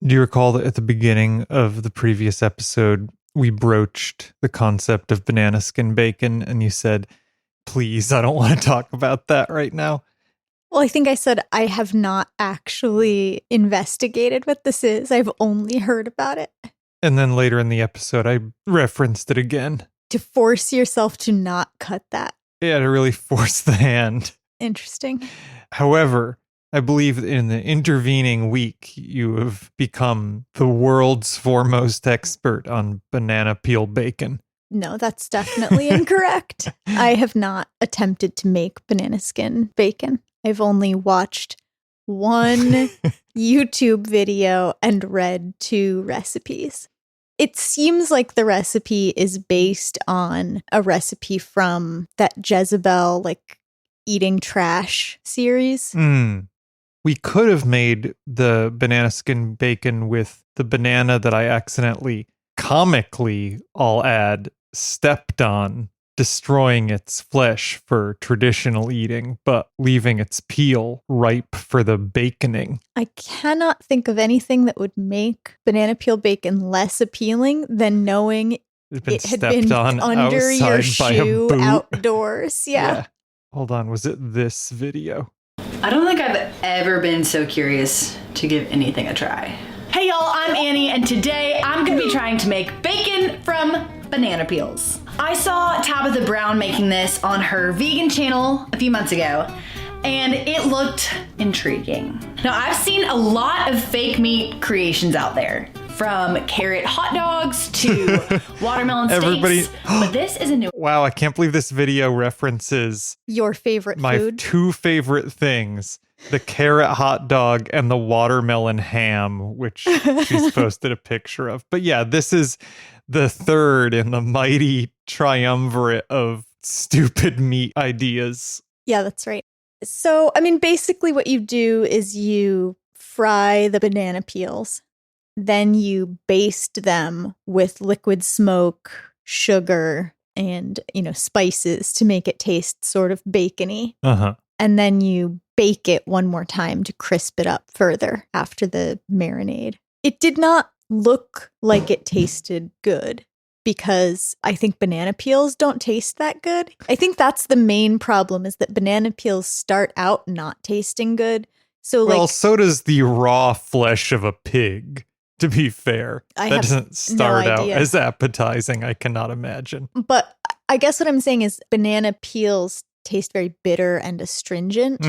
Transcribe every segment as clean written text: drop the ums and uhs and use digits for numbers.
Do you recall that at the beginning of the previous episode, we broached the concept of banana skin bacon, and you said, please, I don't want to talk about that right now? Well, I think I said I have not actually investigated what this is. I've only heard about it. And then later in the episode, I referenced it again. To force yourself to not cut that. Yeah, to really force the hand. Interesting. However, I believe in the intervening week, you have become the world's foremost expert on banana peel bacon. No, that's definitely incorrect. I have not attempted to make banana skin bacon. I've only watched one YouTube video and read 2 recipes. It seems like the recipe is based on a recipe from that Jezebel, eating trash series. We could have made the banana skin bacon with the banana that I accidentally, comically, I'll add, stepped on, destroying its flesh for traditional eating, but leaving its peel ripe for the baconing. I cannot think of anything that would make banana peel bacon less appealing than knowing it had been under your shoe outdoors. Yeah. Hold on, was it this video? I don't think I've ever been so curious to give anything a try. Hey y'all, I'm Annie, and today I'm gonna be trying to make bacon from banana peels. I saw Tabitha Brown making this on her vegan channel a few months ago, and it looked intriguing. Now, I've seen a lot of fake meat creations out there, from carrot hot dogs to watermelon steaks, but this is a new... Wow, I can't believe this video references... your favorite my food? 2 favorite things. The carrot hot dog and the watermelon ham, which she's posted a picture of. But yeah, this is the third in the mighty triumvirate of stupid meat ideas. Yeah, that's right. So, basically what you do is you fry the banana peels. Then you baste them with liquid smoke, sugar, and, spices to make it taste sort of bacony. And then you bake it one more time to crisp it up further after the marinade. It did not look like it tasted good because I think banana peels don't taste that good. I think that's the main problem, is that banana peels start out not tasting good. So so does the raw flesh of a pig. To be fair, that doesn't start out as appetizing, I cannot imagine. But I guess what I'm saying is banana peels taste very bitter and astringent.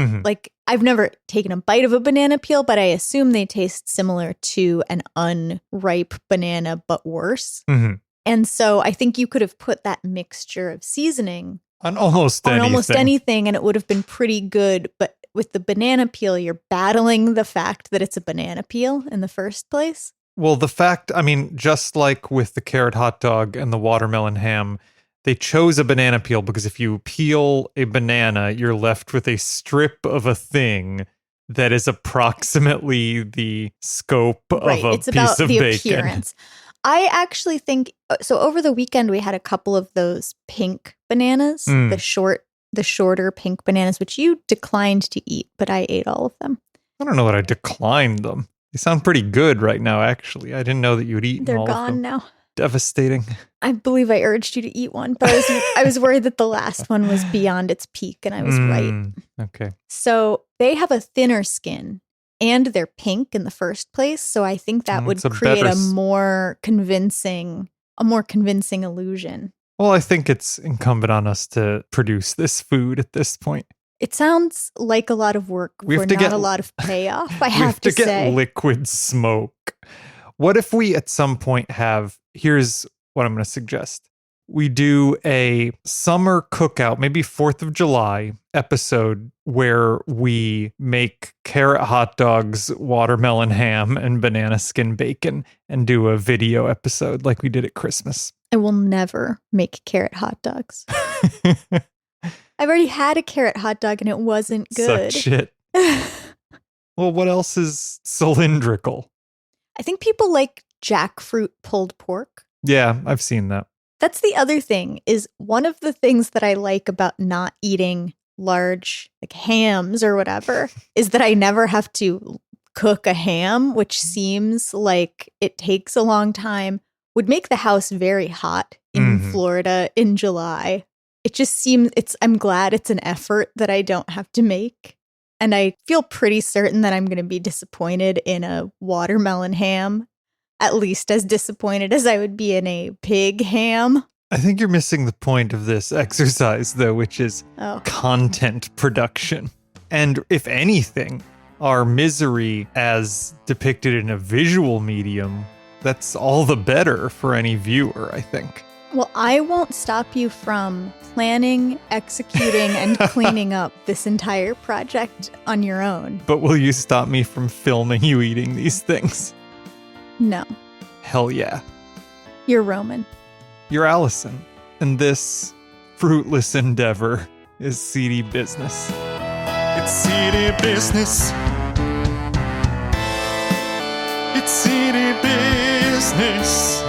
I've never taken a bite of a banana peel, but I assume they taste similar to an unripe banana, but worse. And so I think you could have put that mixture of seasoning on almost anything, and it would have been pretty good. But with the banana peel, you're battling the fact that it's a banana peel in the first place. Well, just like with the carrot hot dog and the watermelon ham, they chose a banana peel because if you peel a banana, you're left with a strip of a thing that is approximately the scope of a piece of bacon. Appearance. I actually think, so over the weekend we had a couple of those pink bananas, the shorter pink bananas, which you declined to eat, but I ate all of them. I don't know that I declined them. They sound pretty good right now, actually. I didn't know that you would eat all of them. They're gone now. Devastating. I believe I urged you to eat one, but I was worried that the last one was beyond its peak, and I was right. Okay. So they have a thinner skin, and they're pink in the first place, so I think that would create a more convincing illusion. Well, I think it's incumbent on us to produce this food at this point. It sounds like a lot of work for not a lot of payoff, I have to say. We have to get liquid smoke. What if we at some point here's what I'm going to suggest. We do a summer cookout, maybe 4th of July episode where we make carrot hot dogs, watermelon ham, and banana skin bacon and do a video episode like we did at Christmas. I will never make carrot hot dogs. I've already had a carrot hot dog and it wasn't good. Suck shit. Well, what else is cylindrical? I think people like jackfruit pulled pork. Yeah, I've seen that. That's the other thing, is one of the things that I like about not eating large hams or whatever is that I never have to cook a ham, which seems like it takes a long time, would make the house very hot in Florida in July. It just seems I'm glad it's an effort that I don't have to make. And I feel pretty certain that I'm going to be disappointed in a watermelon ham, at least as disappointed as I would be in a pig ham. I think you're missing the point of this exercise, though, which is content production. And if anything, our misery as depicted in a visual medium, that's all the better for any viewer, I think. Well, I won't stop you from planning, executing, and cleaning up this entire project on your own. But will you stop me from filming you eating these things? No. Hell yeah. You're Roman. You're Allison. And this fruitless endeavor is seedy business. It's seedy business. It's seedy business.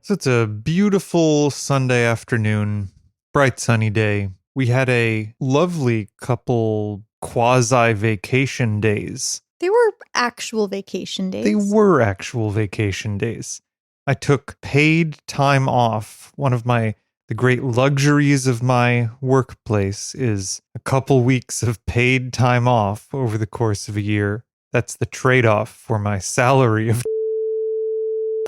So it's a beautiful Sunday afternoon, bright sunny day. We had a lovely couple quasi-vacation days. They were actual vacation days. They were actual vacation days. I took paid time off. One of the great luxuries of my workplace is a couple weeks of paid time off over the course of a year. That's the trade-off for my salary of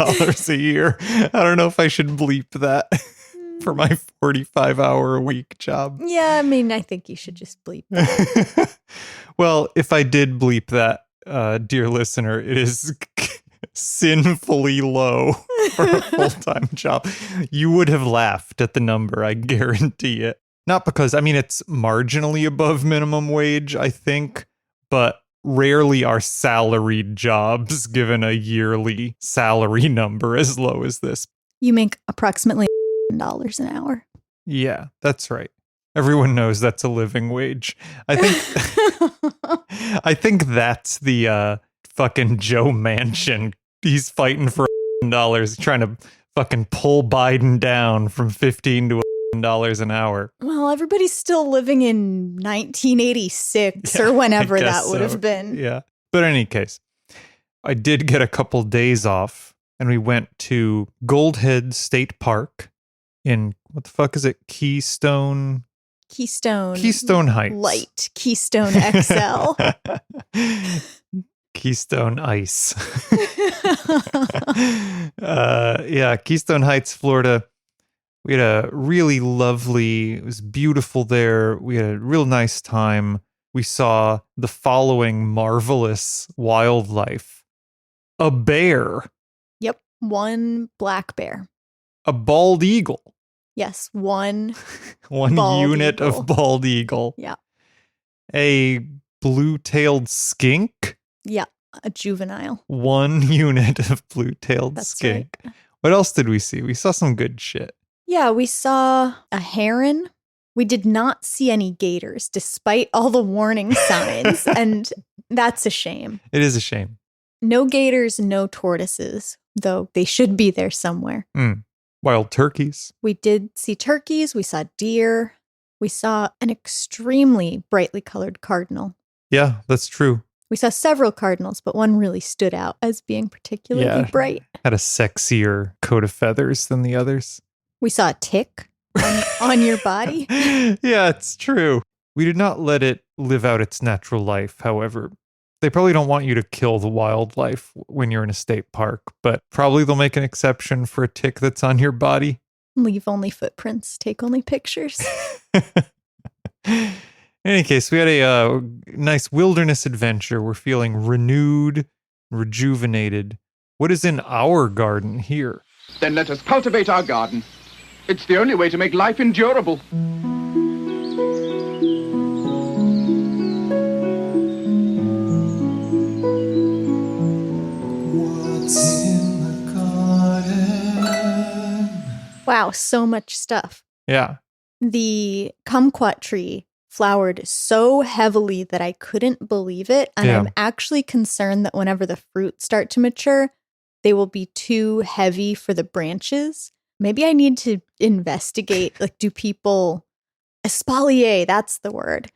$1 a year. I don't know if I should bleep that for my 45-hour-a-week job. Yeah, I mean, I think you should just bleep that. Well, if I did bleep that, dear listener, it is sinfully low for a full-time job. You would have laughed at the number, I guarantee it. Not because, I mean, it's marginally above minimum wage, I think, but rarely are salaried jobs given a yearly salary number as low as this. You make approximately $1 an hour. Yeah, that's right. Everyone knows that's a living wage. I think that's the fucking Joe Manchin. He's fighting for $1, trying to fucking pull Biden down from $15 to $1 an hour. Well, everybody's still living in 1986 or whenever that would have been. Yeah. But in any case, I did get a couple days off and we went to Goldhead State Park in, what the fuck is it? Keystone Heights. Light. Keystone XL. Keystone Ice. Keystone Heights, Florida. We had a really lovely, it was beautiful there. We had a real nice time. We saw the following marvelous wildlife. A bear. Yep. One black bear. A bald eagle. Yes. One unit eagle. of bald eagle. Yeah. A blue-tailed skink. Yeah. A juvenile. One unit of blue-tailed skink. Right. What else did we see? We saw some good shit. Yeah, we saw a heron. We did not see any gators, despite all the warning signs, and that's a shame. It is a shame. No gators, no tortoises, though they should be there somewhere. Wild turkeys. We did see turkeys. We saw deer. We saw an extremely brightly colored cardinal. Yeah, that's true. We saw several cardinals, but one really stood out as being particularly bright. Had a sexier coat of feathers than the others. We saw a tick on your body. Yeah, it's true. We did not let it live out its natural life, however. They probably don't want you to kill the wildlife when you're in a state park, but probably they'll make an exception for a tick that's on your body. Leave only footprints, take only pictures. In any case, we had a nice wilderness adventure. We're feeling renewed, rejuvenated. What is in our garden here? Then let us cultivate our garden. It's the only way to make life endurable. What's in the garden? Wow, so much stuff. Yeah. The kumquat tree flowered so heavily that I couldn't believe it. And I'm actually concerned that whenever the fruit start to mature, they will be too heavy for the branches. Maybe I need to investigate, like, do people, espalier, that's the word.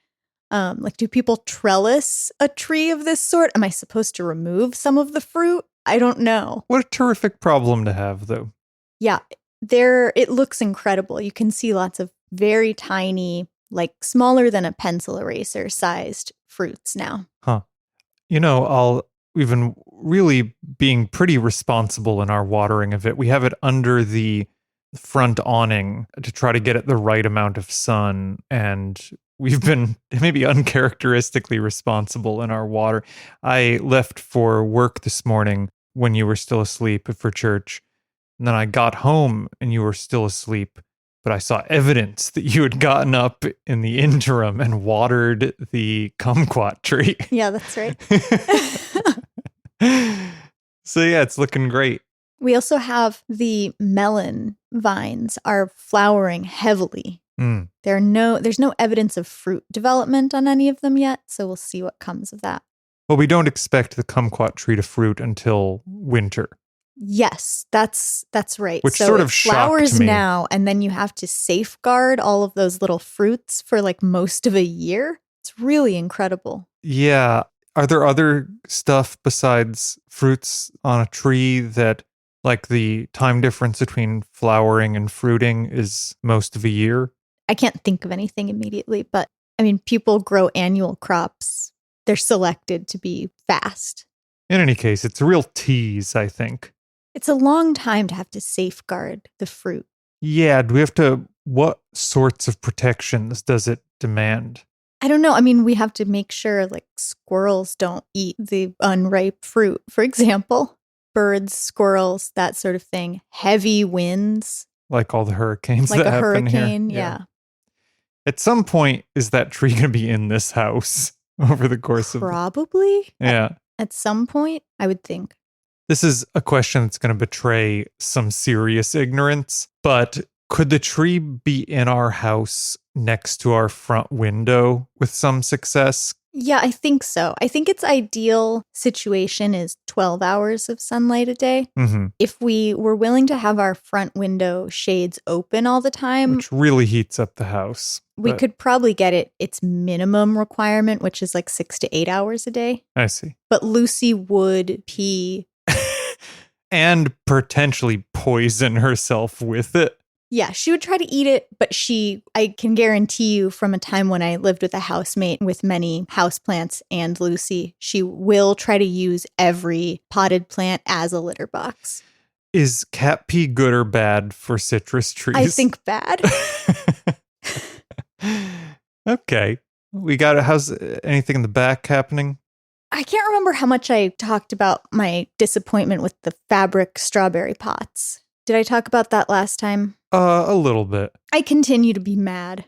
Like, do people trellis a tree of this sort? Am I supposed to remove some of the fruit? I don't know. What a terrific problem to have, though. Yeah, it looks incredible. You can see lots of very tiny, like smaller than a pencil eraser sized fruits now. Huh. We've been really being pretty responsible in our watering of it. We have it under the front awning to try to get it the right amount of sun, and we've been maybe uncharacteristically responsible in our water. I left for work this morning when you were still asleep for church, and then I got home and you were still asleep, but I saw evidence that you had gotten up in the interim and watered the kumquat tree. Yeah, that's right. So yeah, it's looking great. We also have the melon vines are flowering heavily. Mm. There's no evidence of fruit development on any of them yet, so we'll see what comes of that. Well, we don't expect the kumquat tree to fruit until winter. Yes, that's right. Which so sort of it flowers shocked me. now, and then you have to safeguard all of those little fruits for like most of a year. It's really incredible. Yeah. Are there other stuff besides fruits on a tree that, like, the time difference between flowering and fruiting is most of a year? I can't think of anything immediately, but I mean, people grow annual crops. They're selected to be fast. In any case, it's a real tease, I think. It's a long time to have to safeguard the fruit. Yeah, what sorts of protections does it demand? I don't know. I mean, we have to make sure like squirrels don't eat the unripe fruit, for example. Birds, squirrels, that sort of thing. Heavy winds. Like all the hurricanes Like that a happen here. hurricane, yeah. At some point, is that tree going to be in this house over the course of... Probably. Yeah. At some point, I would think. This is a question that's going to betray some serious ignorance, but could the tree be in our house next to our front window with some success? Yeah, I think so. I think its ideal situation is 12 hours of sunlight a day. Mm-hmm. If we were willing to have our front window shades open all the time, Which really heats up the house. we but- could probably get its minimum requirement, which is like 6 to 8 hours a day. I see. But Lucy would pee. And potentially poison herself with it. Yeah, she would try to eat it, but I can guarantee you from a time when I lived with a housemate with many houseplants and Lucy, she will try to use every potted plant as a litter box. Is cat pee good or bad for citrus trees? I think bad. Okay. How's anything in the back happening? I can't remember how much I talked about my disappointment with the fabric strawberry pots. Did I talk about that last time? A little bit. I continue to be mad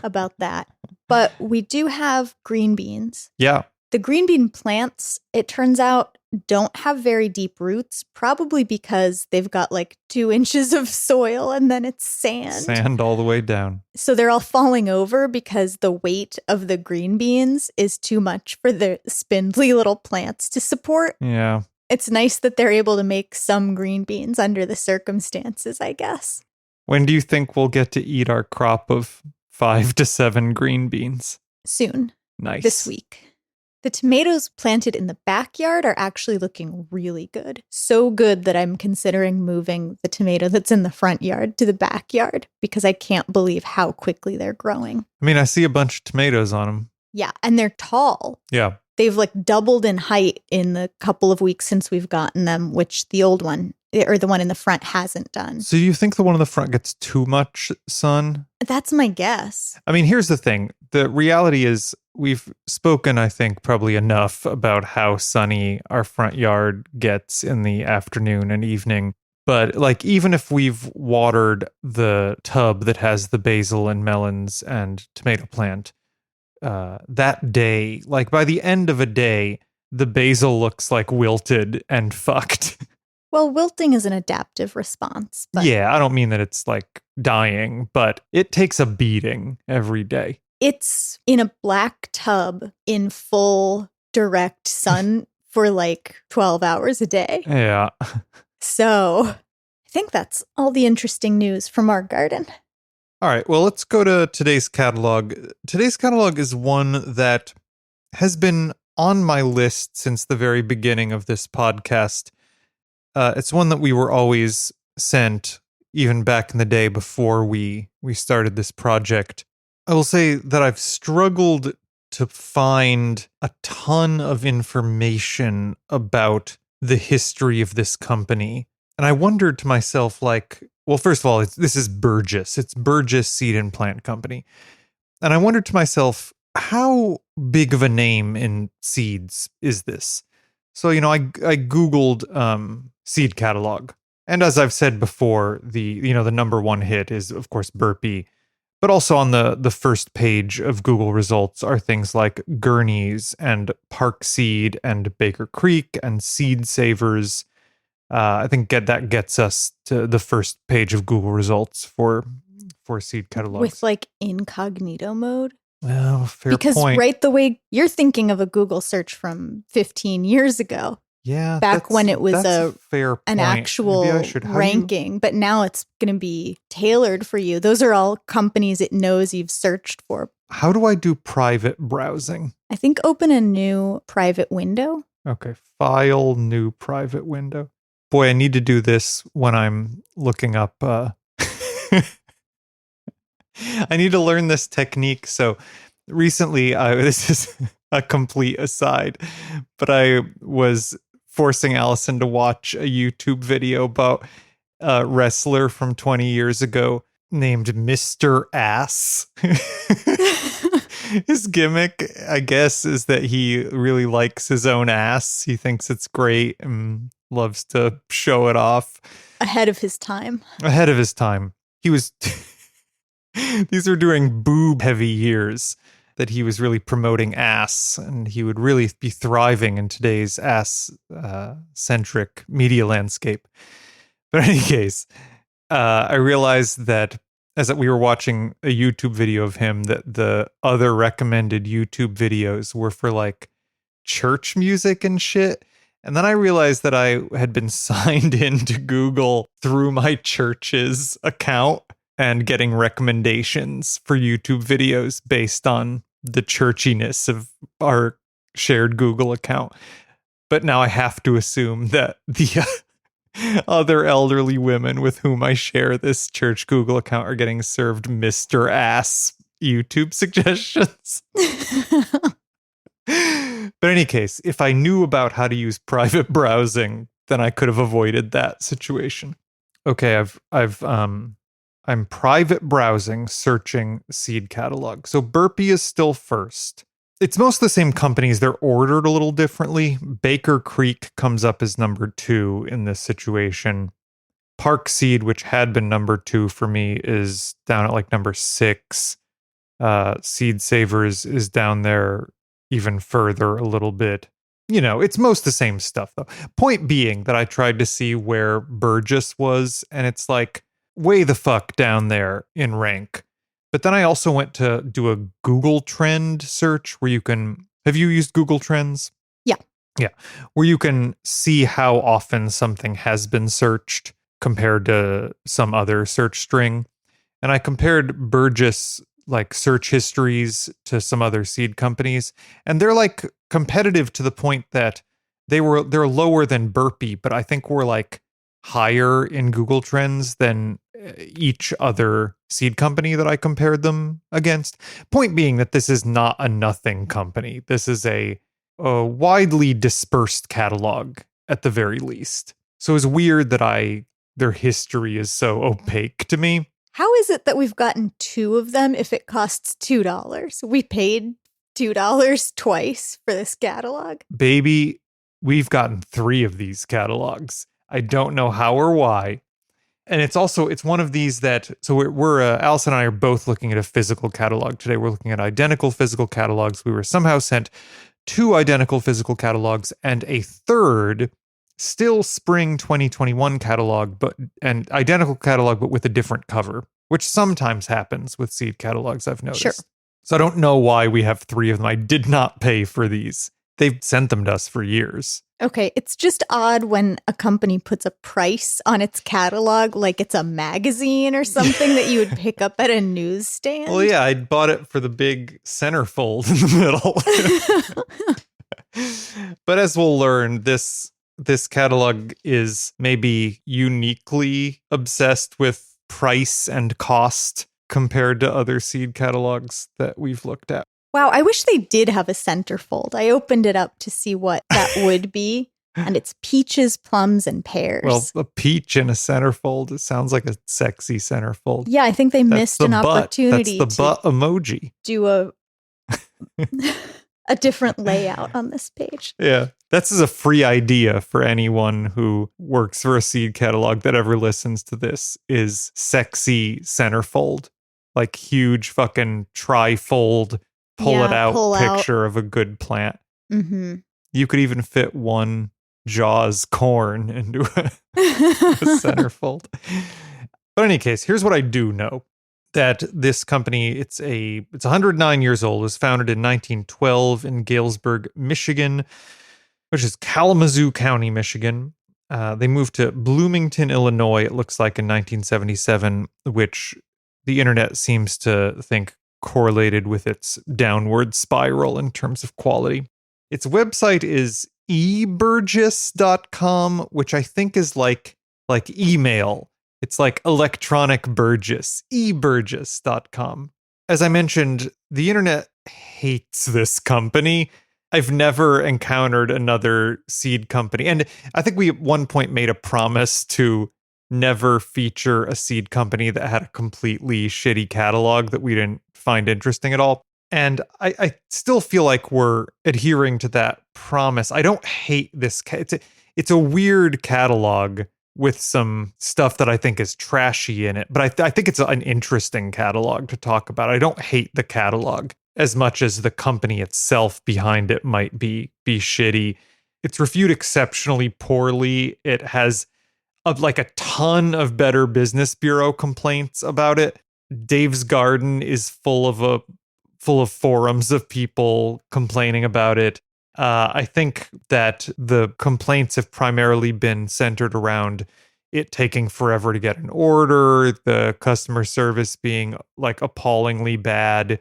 about that. But we do have green beans. Yeah. The green bean plants, it turns out, don't have very deep roots, probably because they've got like 2 inches of soil and then it's sand. Sand all the way down. So they're all falling over because the weight of the green beans is too much for the spindly little plants to support. Yeah. It's nice that they're able to make some green beans under the circumstances, I guess. When do you think we'll get to eat our crop of 5 to 7 green beans? Soon. Nice. This week. The tomatoes planted in the backyard are actually looking really good. So good that I'm considering moving the tomato that's in the front yard to the backyard because I can't believe how quickly they're growing. I mean, I see a bunch of tomatoes on them. Yeah, and they're tall. Yeah. They've like doubled in height in the couple of weeks since we've gotten them, which the old one or the one in the front hasn't done. So you think the one in the front gets too much sun? That's my guess. I mean, here's the thing. The reality is we've spoken, I think, probably enough about how sunny our front yard gets in the afternoon and evening. But like, even if we've watered the tub that has the basil and melons and tomato plant, that day, like by the end of a day, the basil looks like wilted and fucked. Well, wilting is an adaptive response. But Yeah, I don't mean that it's like dying, but it takes a beating every day. it's in a black tub in full direct sun for like 12 hours a day. Yeah. So I think that's all the interesting news from our garden. All right, well, let's go to today's catalog. Today's catalog is one that has been on my list since the very beginning of this podcast. It's one that we were always sent, even back in the day before we started this project. I will say that I've struggled to find a ton of information about the history of this company. And I wondered to myself, like, well, first of all, this is Burgess. It's Burgess Seed and Plant Company. And I wondered to myself, how big of a name in seeds is this? So, I Googled seed catalog. And as I've said before, the number one hit is, of course, Burpee. But also on the first page of Google results are things like Gurney's and Park Seed and Baker Creek and Seed Savers. I think that gets us to the first page of Google results for seed catalogs. With like incognito mode? Well, fair because point. Right the way you're thinking of a Google search from 15 years ago. Yeah. Back when it was a fair an point. actual ranking, but now it's going to be tailored for you. Those are all companies it knows you've searched for. How do I do private browsing? I think open a new private window. Okay. File, new private window. Boy, I need to do this when I'm looking up. I need to learn this technique. So recently, this is a complete aside, but I was forcing Allison to watch a YouTube video about a wrestler from 20 years ago named Mr. Ass. His gimmick, I guess, is that he really likes his own ass. He thinks it's great and loves to show it off. Ahead of his time. Ahead of his time. He was... These are during boob-heavy years that he was really promoting ass, and he would really be thriving in today's ass-centric media landscape. But in any case, I realized that as we were watching a YouTube video of him, that the other recommended YouTube videos were for like church music and shit. And then I realized that I had been signed into Google through my church's account and getting recommendations for YouTube videos based on the churchiness of our shared Google account. But now I have to assume that the other elderly women with whom I share this church Google account are getting served Mr. Ass YouTube suggestions. But in any case, if I knew about how to use private browsing, then I could have avoided that situation. Okay, I'm private browsing, searching seed catalog. So Burpee is still first. It's most of the same companies. They're ordered a little differently. Baker Creek comes up as number 2 in this situation. Park Seed, which had been number 2 for me, is down at like number 6. Seed Savers is down there even further a little bit. It's most the same stuff though. Point being that I tried to see where Burgess was, and it's like way the fuck down there in rank. But then I also went to do a Google Trend search where you can... Have you used Google Trends? Yeah. Yeah. Where you can see how often something has been searched compared to some other search string. And I compared Burgess like search histories to some other seed companies, and they're like competitive to the point that they're lower than Burpee, but I think we're like higher in Google Trends than each other seed company that I compared them against. Point being that this is not a nothing company. This is a widely dispersed catalog at the very least. So it's weird that their history is so opaque to me. How is it that we've gotten 2 of them if it costs $2? We paid $2 twice for this catalog. Baby, we've gotten 3 of these catalogs. I don't know how or why. And it's one of these that, so we're Allison and I are both looking at a physical catalog today. We're looking at identical physical catalogs. We were somehow sent 2 identical physical catalogs and a third still spring 2021 catalog, and identical catalog, but with a different cover, which sometimes happens with seed catalogs, I've noticed. Sure. So I don't know why we have 3 of them. I did not pay for these. They've sent them to us for years. Okay, it's just odd when a company puts a price on its catalog like it's a magazine or something that you would pick up at a newsstand. Well, yeah, I bought it for the big centerfold in the middle. But as we'll learn, this catalog is maybe uniquely obsessed with price and cost compared to other seed catalogs that we've looked at. Wow, I wish they did have a centerfold. I opened it up to see what that would be, and it's peaches, plums, and pears. Well, a peach in a centerfold, it sounds like a sexy centerfold. Yeah, I think they missed an opportunity That's the butt emoji. Do a different layout on this page. Yeah, that's a free idea for anyone who works for a seed catalog that ever listens to this is sexy centerfold. Like huge fucking trifold, pull it out picture of a good plant. Mm-hmm. You could even fit one Jaws corn into a centerfold. But in any case, here's what I do know. That this company, it's 109 years old. It was founded in 1912 in Galesburg, Michigan, which is Kalamazoo County, Michigan. They moved to Bloomington, Illinois, it looks like in 1977, which the internet seems to think correlated with its downward spiral in terms of quality. Its website is eburgess.com, which I think is like email. It's like electronic Burgess, eburgess.com. As I mentioned, the internet hates this company. I've never encountered another seed company. And I think we at one point made a promise to never feature a seed company that had a completely shitty catalog that we didn't find interesting at all. And I still feel like we're adhering to that promise. I don't hate this. It's a weird catalog with some stuff that I think is trashy in it. But I think it's an interesting catalog to talk about. I don't hate the catalog as much as the company itself behind it might be shitty. It's reviewed exceptionally poorly. It has like a ton of Better Business Bureau complaints about it. Dave's Garden is full of forums of people complaining about it. I think that the complaints have primarily been centered around it taking forever to get an order, the customer service being like appallingly bad.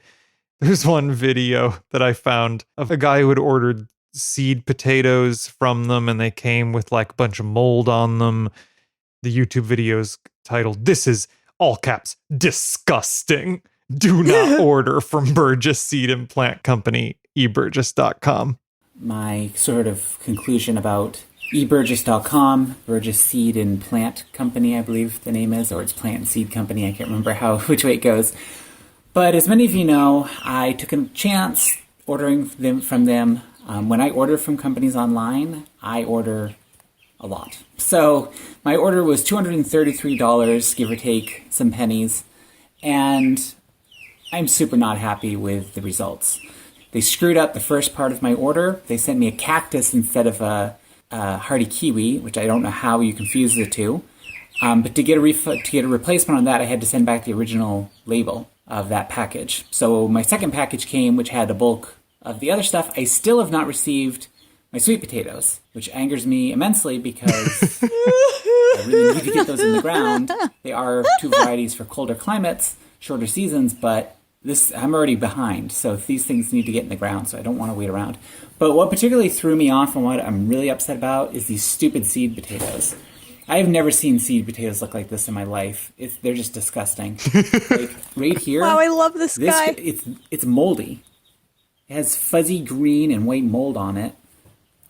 There's one video that I found of a guy who had ordered seed potatoes from them and they came with like a bunch of mold on them. The YouTube video is titled, "This is all caps disgusting. Do not order from Burgess Seed and Plant Company, eburgess.com." My sort of conclusion about eburgess.com, Burgess Seed and Plant Company, I believe the name is, or it's Plant and Seed Company. I can't remember which way it goes. But as many of you know, I took a chance ordering from them. When I order from companies online, I order a lot. So my order was $233, give or take some pennies, and I'm super not happy with the results. They screwed up the first part of my order. They sent me a cactus instead of a hardy kiwi, which I don't know how you confuse the two. But to get a replacement on that, I had to send back the original label of that package. So my second package came, which had a bulk of the other stuff. I still have not received my sweet potatoes, which angers me immensely because I really need to get those in the ground. They are two varieties for colder climates, shorter seasons, but I'm already behind, so these things need to get in the ground, so I don't want to wait around. But what particularly threw me off and what I'm really upset about is these stupid seed potatoes. I have never seen seed potatoes look like this in my life. They're just disgusting. Like, right here. Wow, I love this guy. It's moldy. It has fuzzy green and white mold on it.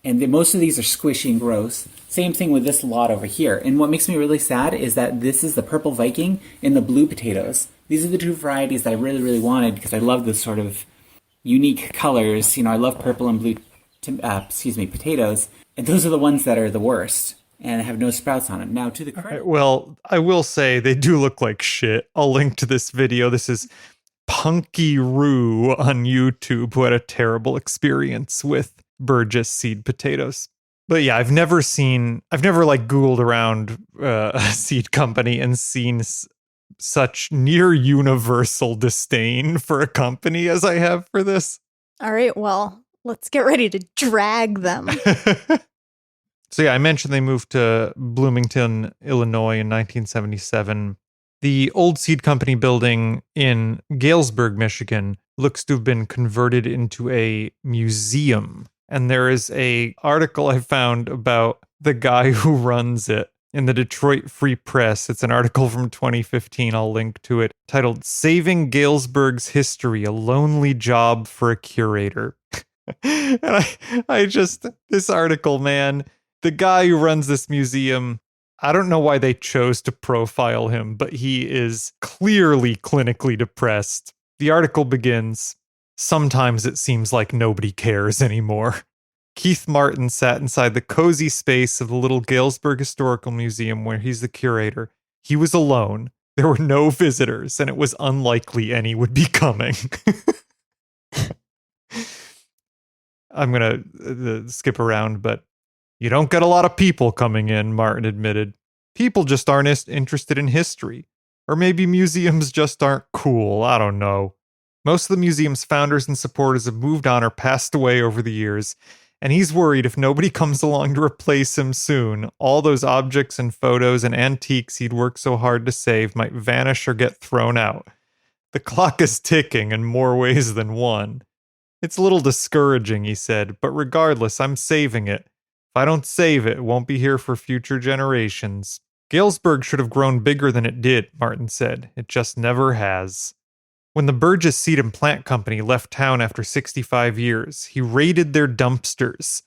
And most of these are squishy and gross. Same thing with this lot over here. And what makes me really sad is that this is the purple Viking and the blue potatoes. These are the two varieties that I really, really wanted because I love this sort of unique colors. You know, I love purple and blue, potatoes. And those are the ones that are the worst and have no sprouts on them. Now, to the credit. Right, well, I will say they do look like shit. I'll link to this video. This is Punky Roo on YouTube, who had a terrible experience with Burgess seed potatoes. But yeah, I've never like Googled around a seed company and seen such near universal disdain for a company as I have for this. All right, well, let's get ready to drag them. So yeah, I mentioned they moved to Bloomington, Illinois in 1977. The old seed company building in Galesburg, Michigan looks to have been converted into a museum. And there is a article I found about the guy who runs it in the Detroit Free Press. It's an article from 2015. I'll link to it, titled "Saving Galesburg's History, a Lonely Job for a Curator." And this article, man, the guy who runs this museum, I don't know why they chose to profile him, but he is clearly clinically depressed. The article begins, "Sometimes it seems like nobody cares anymore." Keith Martin sat inside the cozy space of the little Galesburg Historical Museum where he's the curator. He was alone. There were no visitors, and it was unlikely any would be coming. I'm going to skip around, but you don't get a lot of people coming in, Martin admitted. People just aren't interested in history. Or maybe museums just aren't cool. I don't know. Most of the museum's founders and supporters have moved on or passed away over the years, and he's worried if nobody comes along to replace him soon, all those objects and photos and antiques he'd worked so hard to save might vanish or get thrown out. The clock is ticking in more ways than one. It's a little discouraging, he said, but regardless, I'm saving it. If I don't save it, it won't be here for future generations. Galesburg should have grown bigger than it did, Martin said. It just never has. When the Burgess Seed and Plant Company left town after 65 years, he raided their dumpsters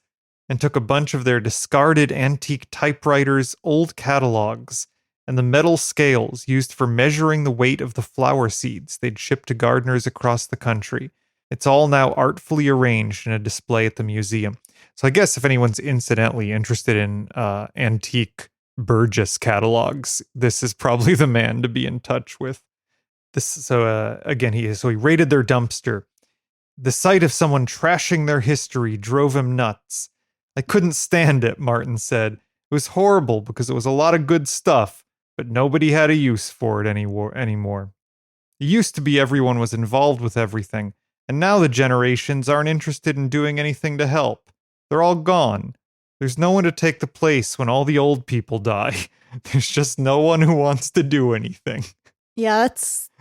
and took a bunch of their discarded antique typewriters, old catalogues, and the metal scales used for measuring the weight of the flower seeds they'd shipped to gardeners across the country. It's all now artfully arranged in a display at the museum. So I guess if anyone's incidentally interested in antique Burgess catalogs, this is probably the man to be in touch with. He raided their dumpster. The sight of someone trashing their history drove him nuts. I couldn't stand it, Martin said. It was horrible because it was a lot of good stuff, but nobody had a use for it anymore. It used to be everyone was involved with everything. And now the generations aren't interested in doing anything to help. They're all gone. There's no one to take the place when all the old people die. There's just no one who wants to do anything. Yeah,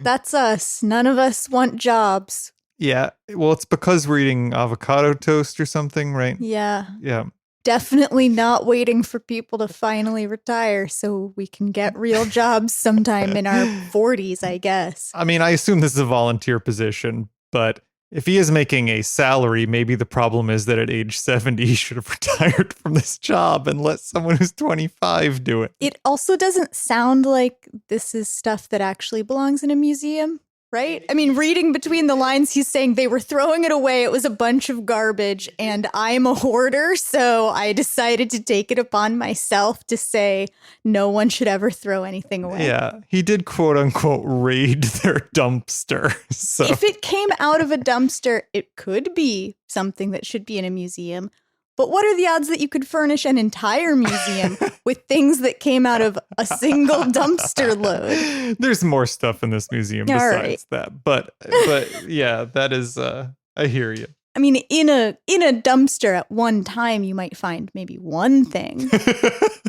that's us. None of us want jobs. Yeah, well, it's because we're eating avocado toast or something, right? Yeah. Yeah. Definitely not waiting for people to finally retire so we can get real jobs sometime in our 40s, I guess. I mean, I assume this is a volunteer position, but if he is making a salary, maybe the problem is that at age 70, he should have retired from this job and let someone who's 25 do it. It also doesn't sound like this is stuff that actually belongs in a museum, right? I mean, reading between the lines, he's saying they were throwing it away. It was a bunch of garbage, and I'm a hoarder, so I decided to take it upon myself to say no one should ever throw anything away. Yeah, he did quote unquote raid their dumpster. So if it came out of a dumpster, it could be something that should be in a museum. But what are the odds that you could furnish an entire museum with things that came out of a single dumpster load? There's more stuff in this museum besides that. But yeah, that is I hear you. I mean, in a dumpster at one time, you might find maybe one thing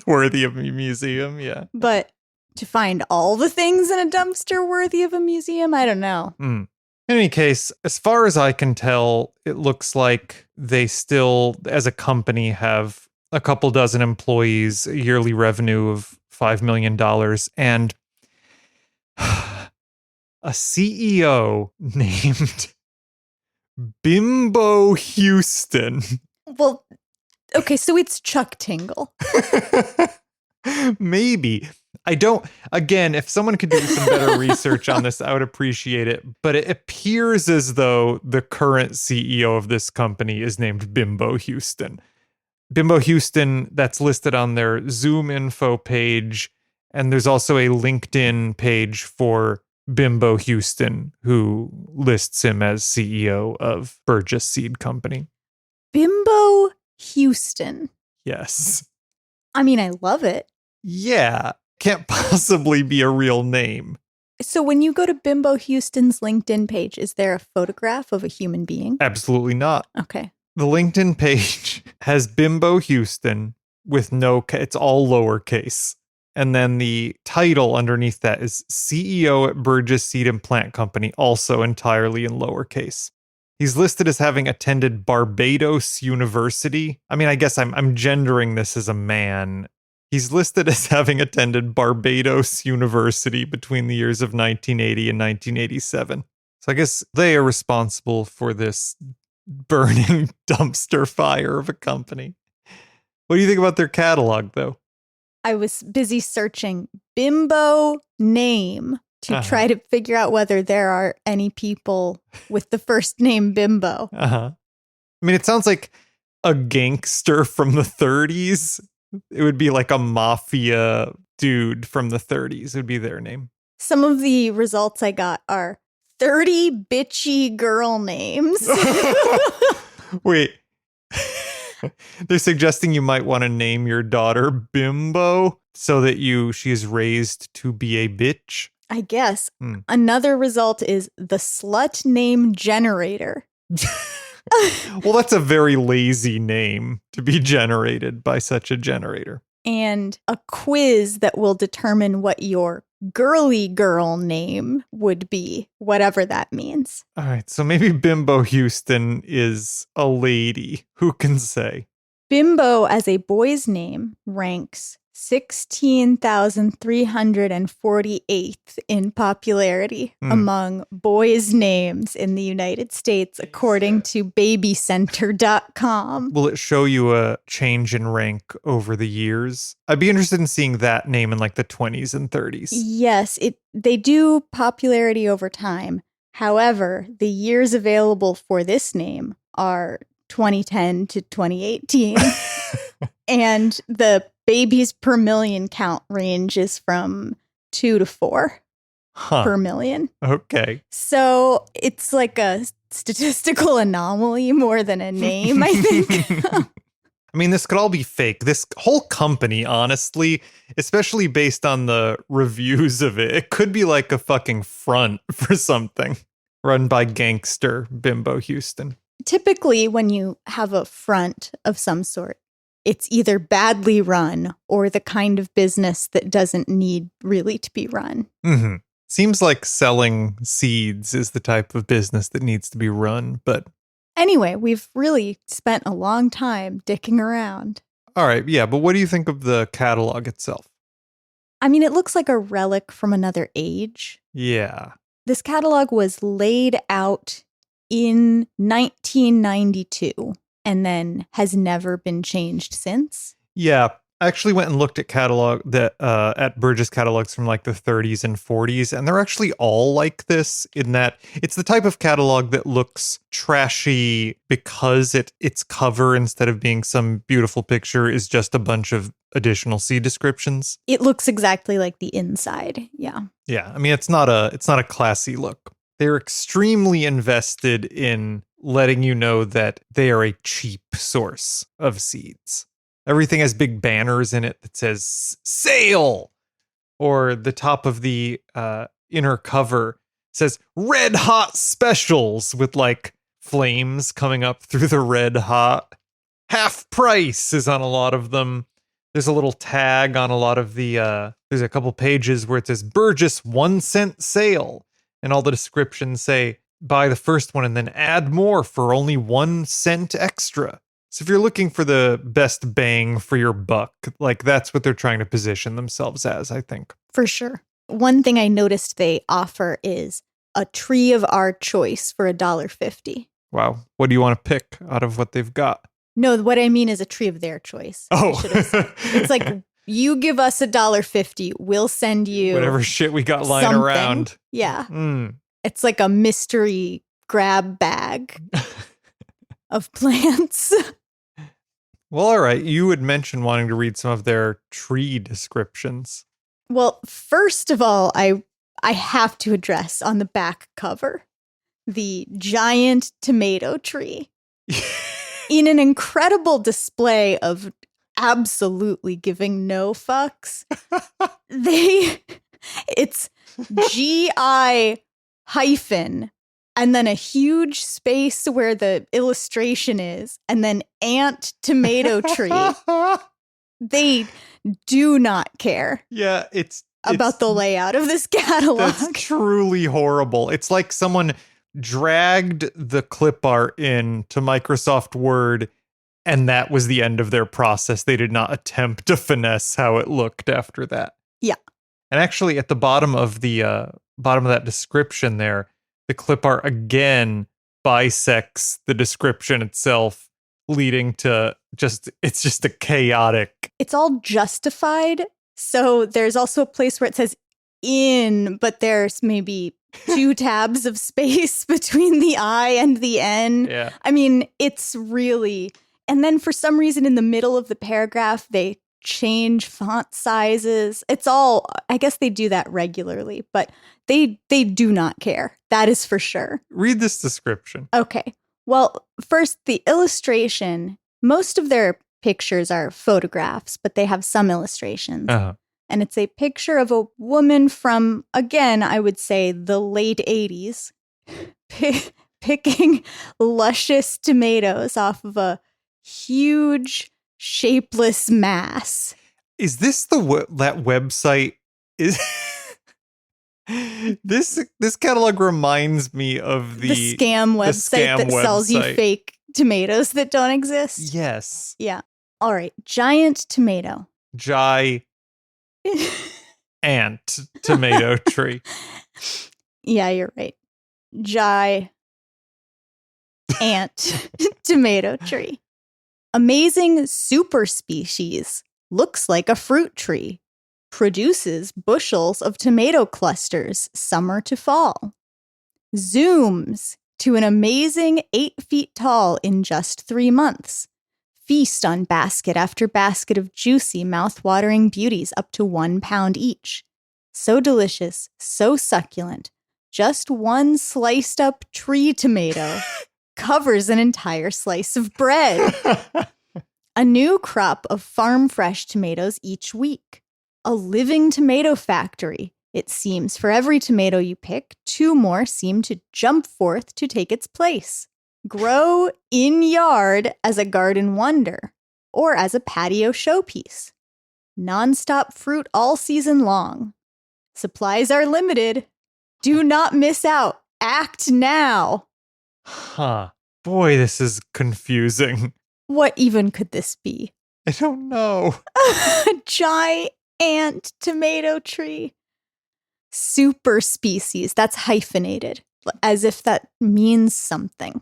worthy of a museum, yeah. But to find all the things in a dumpster worthy of a museum, I don't know. In any case, as far as I can tell, it looks like they still, as a company, have a couple dozen employees, a yearly revenue of $5 million, and a CEO named Bimbo Houston. Well, okay, so it's Chuck Tingle. Maybe. Again, if someone could do some better research on this, I would appreciate it. But it appears as though the current CEO of this company is named Bimbo Houston. Bimbo Houston, that's listed on their Zoom info page. And there's also a LinkedIn page for Bimbo Houston, who lists him as CEO of Burgess Seed Company. Bimbo Houston. Yes. I mean, I love it. Yeah. Can't possibly be a real name. So when you go to Bimbo Houston's LinkedIn page, is there a photograph of a human being? Absolutely not. Okay. The LinkedIn page has Bimbo Houston with it's all lowercase. And then the title underneath that is CEO at Burgess Seed and Plant Company, also entirely in lowercase. He's listed as having attended Barbados University. I mean, I guess I'm gendering this as a man. He's listed as having attended Barbados University between the years of 1980 and 1987. So I guess they are responsible for this burning dumpster fire of a company. What do you think about their catalog, though? I was busy searching Bimbo name to try to figure out whether there are any people with the first name Bimbo. I mean, it sounds like a gangster from the 30s. It would be like a mafia dude from the 30s. It would be their name. Some of the results I got are 30 bitchy girl names. Wait. They're suggesting you might want to name your daughter Bimbo so that she is raised to be a bitch. I guess. Another result is the slut name generator. Well, that's a very lazy name to be generated by such a generator. And a quiz that will determine what your girly girl name would be, whatever that means. All right, so maybe Bimbo Houston is a lady. Who can say? Bimbo as a boy's name ranks 16,348th in popularity among boys' names in the United States, according to babycenter.com. Will it show you a change in rank over the years? I'd be interested in seeing that name in like the 20s and 30s. Yes, they do popularity over time. However, the years available for this name are 2010 to 2018. And the babies per million count range is from 2 to 4 per million. Okay. So it's like a statistical anomaly more than a name, I think. I mean, this could all be fake. This whole company, honestly, especially based on the reviews of it, it could be like a fucking front for something run by gangster Bimbo Houston. Typically, when you have a front of some sort, it's either badly run or the kind of business that doesn't need really to be run. Mm-hmm. Seems like selling seeds is the type of business that needs to be run, but... Anyway, we've really spent a long time dicking around. All right, yeah, but what do you think of the catalog itself? I mean, it looks like a relic from another age. Yeah. This catalog was laid out in 1992 and then has never been changed since. Yeah, I actually went and looked at at Burgess catalogs from like the 30s and 40s, and they're actually all like this in that it's the type of catalog that looks trashy because its cover, instead of being some beautiful picture, is just a bunch of additional seed descriptions. It looks exactly like the inside. Yeah. Yeah, I mean, it's not a classy look. They're extremely invested in letting you know that they are a cheap source of seeds. Everything has big banners in it that says sale, or the top of the inner cover says red hot specials with like flames coming up through the red hot. Half price is on a lot of them. There's a little tag on a lot of the, there's a couple pages where it says Burgess 1 cent sale. And all the descriptions say, buy the first one and then add more for only 1 cent extra. So if you're looking for the best bang for your buck, like that's what they're trying to position themselves as, I think. For sure. One thing I noticed they offer is a tree of our choice for $1.50. Wow. What do you want to pick out of what they've got? No, what I mean is a tree of their choice. Oh. It's like, you give us $1.50, we'll send you whatever shit we got lying something. Around. Yeah. It's like a mystery grab bag of plants. Well, all right. You had mentioned wanting to read some of their tree descriptions. Well, first of all, I have to address on the back cover the giant tomato tree. In an incredible display of absolutely giving no fucks, it's GI hyphen and then a huge space where the illustration is, and then ant tomato tree. They do not care Yeah, it's about the layout of this catalog. That's truly horrible. It's like someone dragged the clip art in to Microsoft Word, and that was the end of their process. They did not attempt to finesse how it looked after that. Yeah. And actually, at the bottom of that description there, the clip art again bisects the description itself, leading to it's just a chaotic. It's all justified. So there's also a place where it says in, but there's maybe 2 tabs of space between the I and the N. Yeah. I mean, it's really, and then for some reason in the middle of the paragraph, they change font sizes. It's all, I guess they do that regularly, but they do not care. That is for sure. Read this description. Okay. Well, first, the illustration, most of their pictures are photographs, but they have some illustrations. Uh-huh. And it's a picture of a woman from, again, I would say the late 80s, picking luscious tomatoes off of a huge, shapeless mass. Is this that website? Is this catalog reminds me of the scam website that sells you fake tomatoes that don't exist? Yes. Yeah. All right. Giant tomato. Ant tomato tree. Yeah, you're right. Ant tomato tree. Amazing super species. Looks like a fruit tree. Produces bushels of tomato clusters summer to fall. Zooms to an amazing 8 feet tall in just 3 months. Feast on basket after basket of juicy, mouth-watering beauties up to 1 pound each. So delicious, so succulent. Just one sliced up tree tomato covers an entire slice of bread. A new crop of farm fresh tomatoes each week. A living tomato factory. It seems for every tomato you pick, 2 more seem to jump forth to take its place. Grow in yard as a garden wonder or as a patio showpiece. Non-stop fruit all season long. Supplies are limited. Do not miss out. Act now. Huh. Boy, this is confusing. What even could this be? I don't know. A giant tomato tree. Super species. That's hyphenated, as if that means something.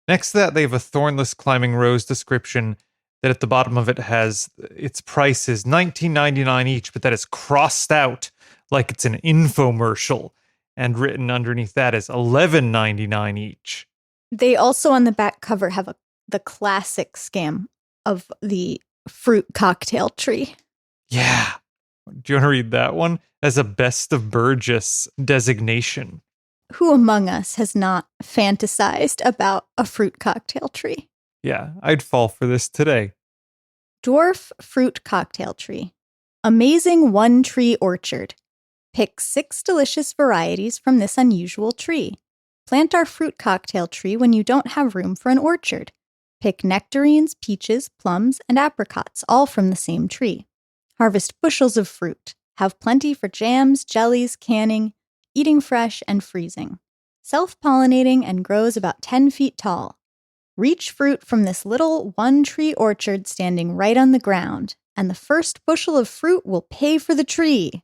Next to that, they have a thornless climbing rose description that at the bottom of it has its price is $19.99 each, but that is crossed out like it's an infomercial. And written underneath that is $11.99 each. They also on the back cover have the classic scam of the fruit cocktail tree. Yeah. Do you want to read that one? As a best of Burgess designation. Who among us has not fantasized about a fruit cocktail tree? Yeah, I'd fall for this today. Dwarf fruit cocktail tree. Amazing one tree orchard. Pick 6 delicious varieties from this unusual tree. Plant our fruit cocktail tree when you don't have room for an orchard. Pick nectarines, peaches, plums, and apricots, all from the same tree. Harvest bushels of fruit. Have plenty for jams, jellies, canning, eating fresh, and freezing. Self-pollinating and grows about 10 feet tall. Reach fruit from this little one-tree orchard standing right on the ground, and the first bushel of fruit will pay for the tree.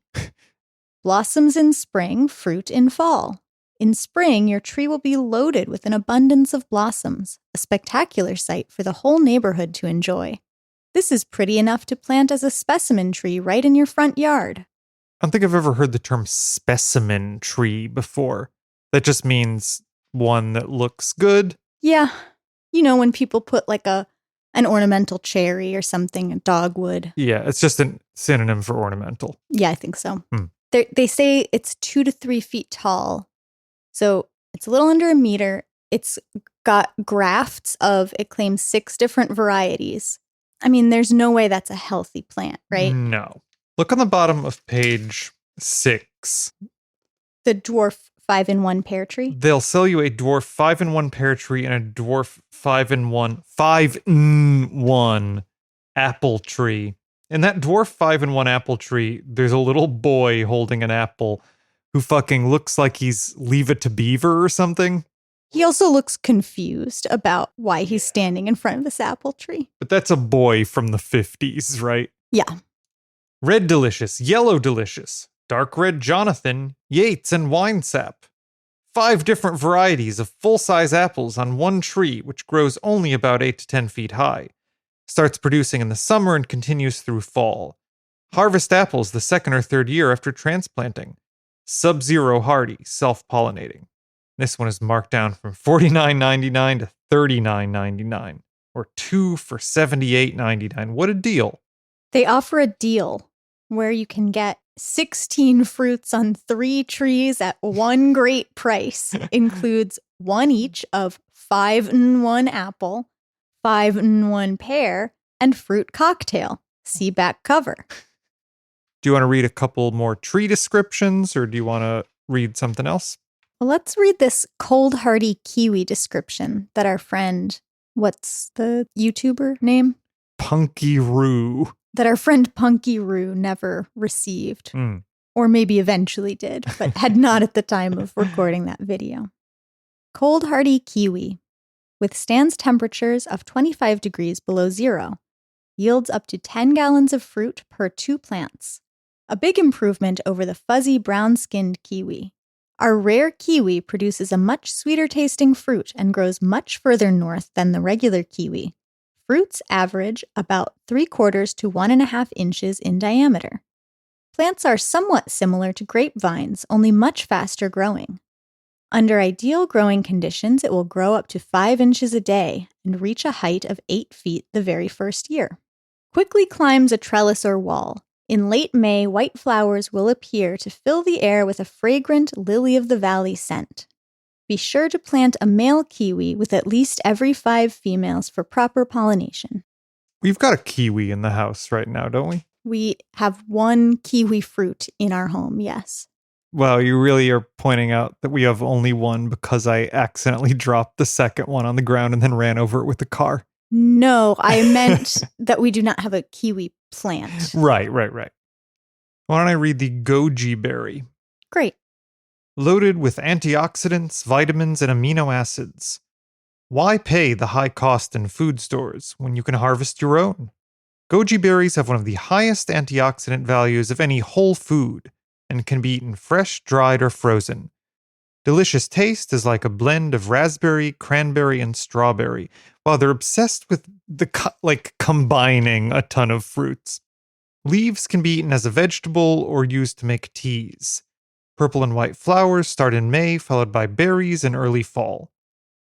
Blossoms in spring, fruit in fall. In spring, your tree will be loaded with an abundance of blossoms, a spectacular sight for the whole neighborhood to enjoy. This is pretty enough to plant as a specimen tree right in your front yard. I don't think I've ever heard the term specimen tree before. That just means one that looks good. Yeah. You know, when people put like an ornamental cherry or something, a dogwood. Yeah, it's just a synonym for ornamental. Yeah, I think so. They say it's 2 to 3 feet tall. So it's a little under a meter. It's got grafts of, it claims 6 different varieties. I mean, there's no way that's a healthy plant, right? No. Look on the bottom of page 6. The dwarf 5-in-1 pear tree. They'll sell you a dwarf 5-in-1 pear tree and a dwarf 5-in-1 apple tree. In that dwarf 5-in-1 apple tree, there's a little boy holding an apple who fucking looks like he's Leave It to Beaver or something. He also looks confused about why he's standing in front of this apple tree. But that's a boy from the 50s, right? Yeah. Red Delicious, Yellow Delicious, Dark Red Jonathan, Yates, and Winesap. 5 different varieties of full-size apples on one tree, which grows only about 8 to 10 feet high. Starts producing in the summer and continues through fall. Harvest apples the second or third year after transplanting. Sub-zero hardy, self-pollinating. This one is marked down from $49.99 to $39.99, or 2 for $78.99. What a deal. They offer a deal where you can get 16 fruits on 3 trees at one great price. Includes 1 each of 5-in-1 apple, 5-in-1 pear, and fruit cocktail. See back cover. Do you want to read a couple more tree descriptions, or do you want to read something else? Well, let's read this cold hardy kiwi description that our friend, what's the YouTuber name? Punky Roo. That our friend Punky Roo never received. Or maybe eventually did, but had not at the time of recording that video. Cold hardy kiwi withstands temperatures of 25 degrees below zero. Yields up to 10 gallons of fruit per 2 plants. A big improvement over the fuzzy brown-skinned kiwi. Our rare kiwi produces a much sweeter tasting fruit and grows much further north than the regular kiwi. Fruits average about 3/4 to 1.5 inches in diameter. Plants are somewhat similar to grapevines, only much faster growing. Under ideal growing conditions, it will grow up to 5 inches a day and reach a height of 8 feet the very first year. Quickly climbs a trellis or wall. In late May, white flowers will appear to fill the air with a fragrant lily-of-the-valley scent. Be sure to plant a male kiwi with at least every 5 females for proper pollination. We've got a kiwi in the house right now, don't we? We have 1 kiwi fruit in our home, yes. Well, you really are pointing out that we have only one because I accidentally dropped the second one on the ground and then ran over it with the car. No, I meant that we do not have a kiwi plant. Right. Why don't I read the goji berry? Great. Loaded with antioxidants, vitamins, and amino acids. Why pay the high cost in food stores when you can harvest your own? Goji berries have one of the highest antioxidant values of any whole food and can be eaten fresh, dried, or frozen. Delicious taste is like a blend of raspberry, cranberry, and strawberry. Wow, they're obsessed with combining a ton of fruits. Leaves can be eaten as a vegetable or used to make teas. Purple and white flowers start in May, followed by berries in early fall.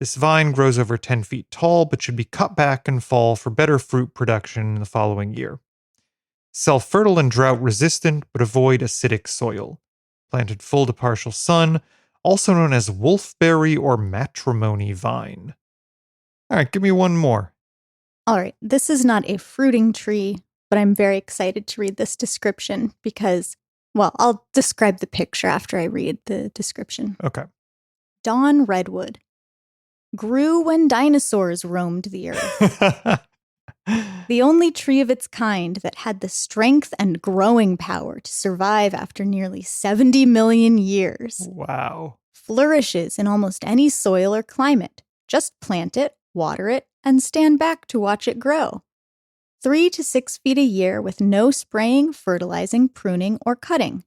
This vine grows over 10 feet tall, but should be cut back in fall for better fruit production in the following year. Self-fertile and drought-resistant, but avoid acidic soil. Planted full to partial sun, also known as wolfberry or matrimony vine. All right, give me one more. All right, this is not a fruiting tree, but I'm very excited to read this description because, well, I'll describe the picture after I read the description. Okay. Dawn redwood. Grew when dinosaurs roamed the earth. The only tree of its kind that had the strength and growing power to survive after nearly 70 million years. Wow. Flourishes in almost any soil or climate. Just plant it, water it, and stand back to watch it grow. 3 to 6 feet a year with no spraying, fertilizing, pruning, or cutting.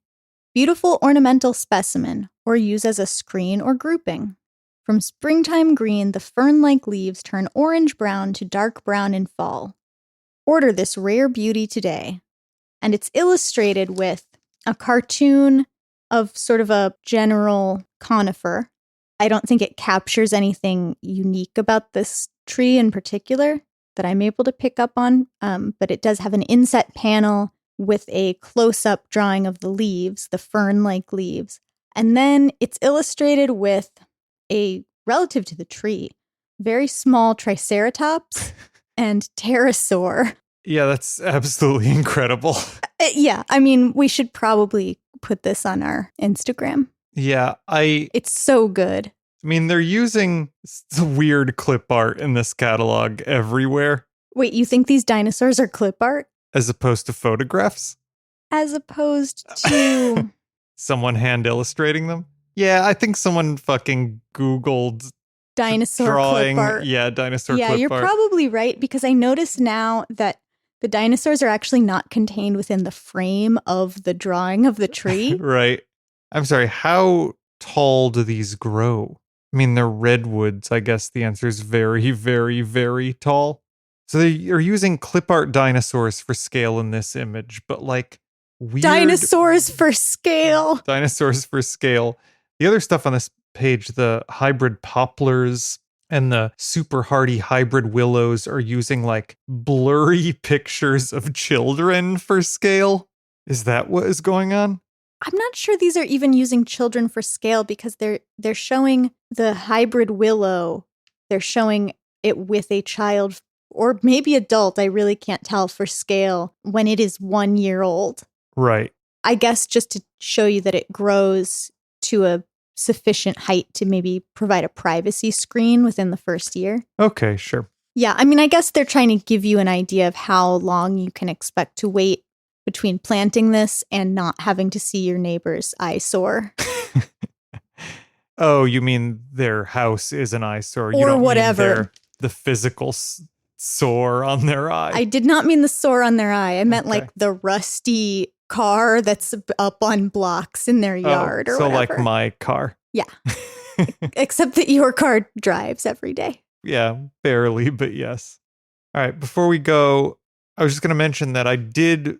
Beautiful ornamental specimen, or use as a screen or grouping. From springtime green, the fern-like leaves turn orange-brown to dark brown in fall. Order this rare beauty today. And it's illustrated with a cartoon of sort of a general conifer. I don't think it captures anything unique about this tree in particular that I'm able to pick up on, but it does have an inset panel with a close-up drawing of the leaves, the fern-like leaves. And then it's illustrated with a, relative to the tree, very small triceratops and pterosaur. Yeah, that's absolutely incredible. Yeah, I mean, we should probably put this on our Instagram. Yeah, It's so good. I mean, they're using the weird clip art in this catalog everywhere. Wait, you think these dinosaurs are clip art? as opposed to photographs? As opposed to Someone hand illustrating them? Yeah, I think someone fucking Googled dinosaur drawing. clip art. Yeah, dinosaur Yeah, clip you're art. probably right, because I notice now that the dinosaurs are actually not contained within the frame of the drawing of the tree. Right. I'm sorry, how tall do these grow? I mean, they're redwoods. I guess the answer is very, very, very tall. So they are using clip art dinosaurs for scale in this image, but like weird Dinosaurs for scale. dinosaurs for scale. The other stuff on this page, the hybrid poplars and the super hardy hybrid willows, are using like blurry pictures of children for scale. Is that what is going on? I'm not sure these are even using children for scale, because they're showing the hybrid willow. They're showing it with a child or maybe adult. I really can't tell for scale when it is 1 year old. Right. I guess just to show you that it grows to a sufficient height to maybe provide a privacy screen within the first year. Okay, sure. Yeah, I mean, I guess they're trying to give you an idea of how long you can expect to wait between planting this and not having to see your neighbor's eyesore. Oh, you mean their house is an eyesore? You Or don't mean whatever. the physical sore on their eye. I did not mean the sore on their eye. I meant Okay. like the rusty car that's up on blocks in their yard or so whatever. like my car. Yeah. Except that your car drives every day. Yeah, barely, but yes. All right, before we go, I was just going to mention that I did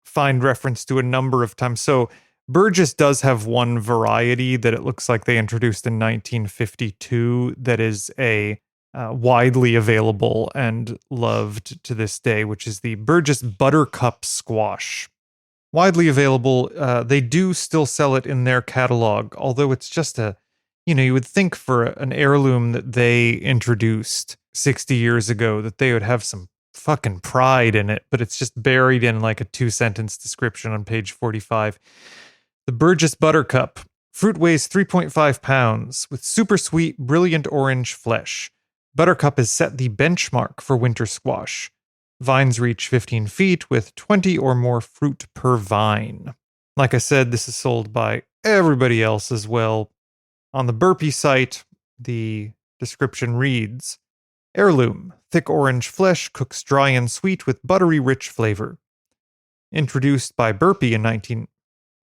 find reference to a number of times. So Burgess does have one variety that it looks like they introduced in 1952 that is a widely available and loved to this day, which is the Burgess Buttercup Squash. Widely available. They do still sell it in their catalog, although it's just you would think for an heirloom that they introduced 60 years ago that they would have some fucking pride in it, but it's just buried in like a 2-sentence description on page 45. The Burgess Buttercup. Fruit weighs 3.5 pounds with super sweet, brilliant orange flesh. Buttercup has set the benchmark for winter squash. Vines reach 15 feet with 20 or more fruit per vine. Like I said, this is sold by everybody else as well. On the Burpee site, the description reads, heirloom, thick orange flesh, cooks dry and sweet with buttery rich flavor. Introduced by Burpee in 19...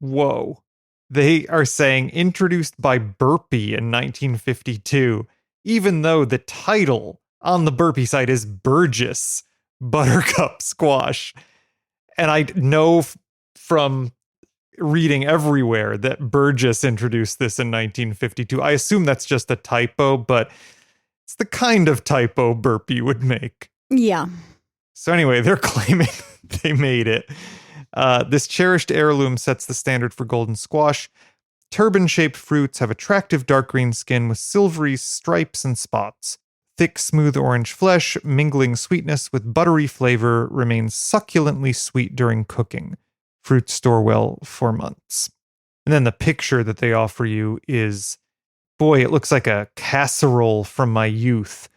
Whoa. They are saying introduced by Burpee in 1952, even though the title on the Burpee site is Burgess Buttercup Squash. And I know from reading everywhere that Burgess introduced this in 1952. I assume that's just a typo, but it's the kind of typo Burpee would make. Yeah. So anyway, they're claiming they made it. This cherished heirloom sets the standard for golden squash. Turban-shaped fruits have attractive dark green skin with silvery stripes and spots. Thick, smooth orange flesh, mingling sweetness with buttery flavor, remains succulently sweet during cooking. Fruits store well for months. And then the picture that they offer you is, boy, it looks like a casserole from my youth,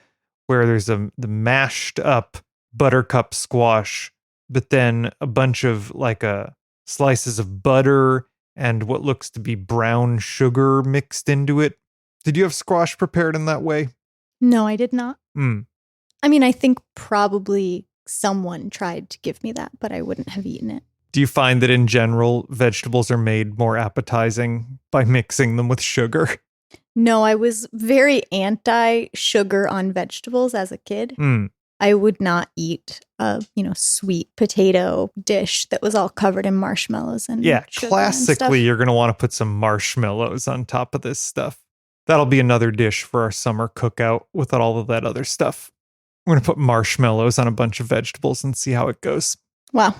where there's the mashed up buttercup squash, but then a bunch of like slices of butter and what looks to be brown sugar mixed into it. Did you have squash prepared in that way? No, I did not. Mm. I mean, I think probably someone tried to give me that, but I wouldn't have eaten it. Do you find that in general, vegetables are made more appetizing by mixing them with sugar? No, I was very anti-sugar on vegetables as a kid. Mm. I would not eat a, sweet potato dish that was all covered in marshmallows and Yeah, sugar and classically, stuff. you're going to want to put some marshmallows on top of this stuff. That'll be another dish for our summer cookout with all of that other stuff. We're going to put marshmallows on a bunch of vegetables and see how it goes. Wow.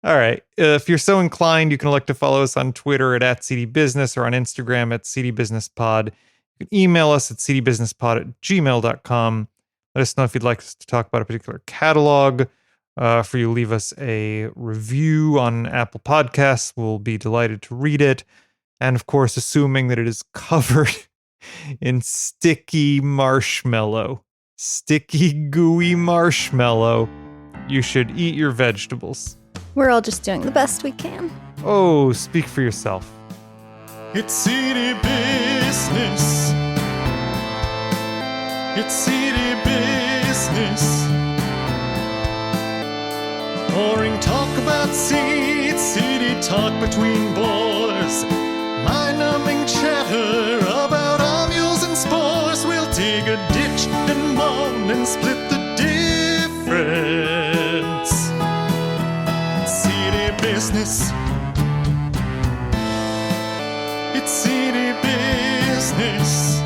All right. If you're so inclined, you can elect to follow us on Twitter at @CDBusiness or on Instagram at CDBusinessPod. You can email us at cdbusinesspod@gmail.com. Let us know if you'd like us to talk about a particular catalog. For you, leave us a review on Apple Podcasts. We'll be delighted to read it. And of course, assuming that it is covered in sticky marshmallow. Sticky, gooey marshmallow. You should eat your vegetables. We're all just doing the best we can. Oh, speak for yourself. It's city business. It's city business. Boring talk about seeds, city talk between boys. Mind-numbing chatter about our mules and spores. We'll dig a ditch and moan and split the difference. City business. It's city business.